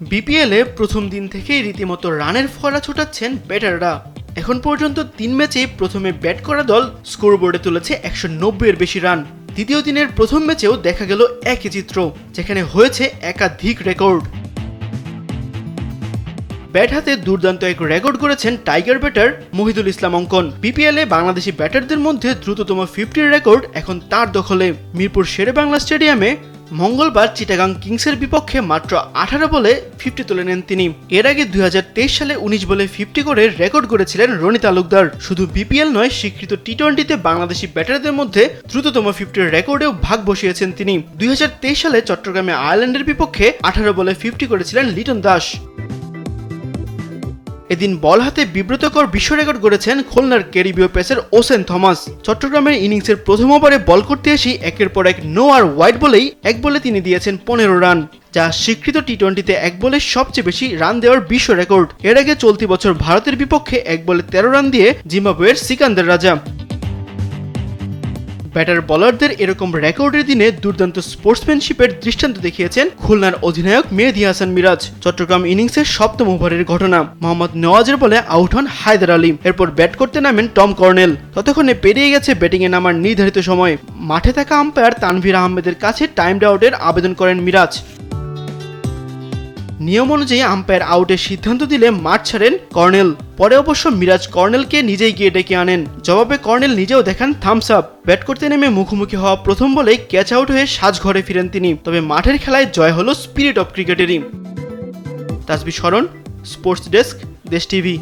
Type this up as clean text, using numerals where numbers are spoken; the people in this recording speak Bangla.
বিপিএলে প্রথম দিন থেকেই রীতিমতো রানের ফোয়ারা ছোটাচ্ছেন ব্যাটাররা। এখন পর্যন্ত ৩ ম্যাচেই প্রথমে ব্যাট করা দল স্কোরবোর্ডে তুলেছে ১৯০-এর বেশি রান। দ্বিতীয় দিনের প্রথম ম্যাচেও দেখা গেল একই চিত্র, যেখানে হয়েছে একাধিক রেকর্ড। ব্যাট হাতে দুর্দান্ত এক রেকর্ড করেছেন টাইগার ব্যাটার মহিদুল ইসলাম অঙ্কন। বিপিএলে বাংলাদেশি ব্যাটারদের মধ্যে দ্রুততম 50-র রেকর্ড এখন তার দখলে। মিরপুর শেরেবাংলা স্টেডিয়ামে মঙ্গলবার চিটাগাং কিংসের বিপক্ষে মাত্র 18 বলে 50 তুলে নেন তিনি। এর আগে 2023 সালে 19 বলে 50 করে রেকর্ড করেছিলেন রনি তালুকদার। শুধু বিপিএল নয়, স্বীকৃত টি-20তে বাংলাদেশি ব্যাটারদের মধ্যে দ্রুততম 50-র রেকর্ডেও ভাগ বসিয়েছেন তিনি। 2023 সালে চট্টগ্রামে আয়ারল্যান্ডের বিপক্ষে 18 বলে 50 করেছিলেন লিটন দাস। এদিন বল হাতে বিব্রতকর বিশ্ব রেকর্ড গড়েছেন খুলনার ক্যারিবীয় পেসার ওসেন থমাস। চট্টগ্রামের ইনিংসের প্রথম ওভারে বল করতে এসে একের পর এক নো আর ওয়াইড বলেই এক বলে তিনি দিয়েছেন 15 রান, যা স্বীকৃত টি-20তে এক বলে সবচেয়ে বেশি রান দেওয়ার বিশ্ব রেকর্ড। এর আগে চলতি বছর ভারতের বিপক্ষে এক বলে 13 রান দিয়ে জিম্বাবুয়ের সিকান্দার রাজা। ব্যাটার বলারদের এরকম রেকর্ডের দিনে দুর্দান্ত স্পোর্টসম্যানশিপের দৃষ্টান্ত দেখিয়েছেন খুলনার অধিনায়ক মেহেদী হাসান মিরাজ। চট্টগ্রাম ইনিংসের সপ্তম ওভারের ঘটনা, মোহাম্মদ নওয়াজের বলে আউট হন হায়দার আলী। এরপর ব্যাট করতে নামেন টম কর্নেল। ততক্ষণে পেরিয়ে গেছে ব্যাটিংয়ে নামার নির্ধারিত সময়। মাঠে থাকা আম্পায়ার তানভীর আহমেদের কাছে টাইম আউটের আবেদন করেন মিরাজ। নিয়ম অনুযায়ী আম্পায়ার আউটের সিদ্ধান্ত দিলে মাঠ ছাড়েন কর্নেল। পরে অবশ্য মিরাজ কর্নেলকে নিজেই গিয়ে ডেকে আনেন। জবাবে কর্নেল নিজেও দেখান থামস আপ। ব্যাট করতে নেমে মুখোমুখি হওয়া প্রথম বলেই ক্যাচ আউট হয়ে সাজঘরে ফিরেন তিনি। তবে মাঠের খেলায় জয় হলো স্পিরিট অফ ক্রিকেটেরই। তাসবিহ শরণ, স্পোর্টস ডেস্ক, দেশ টিভি।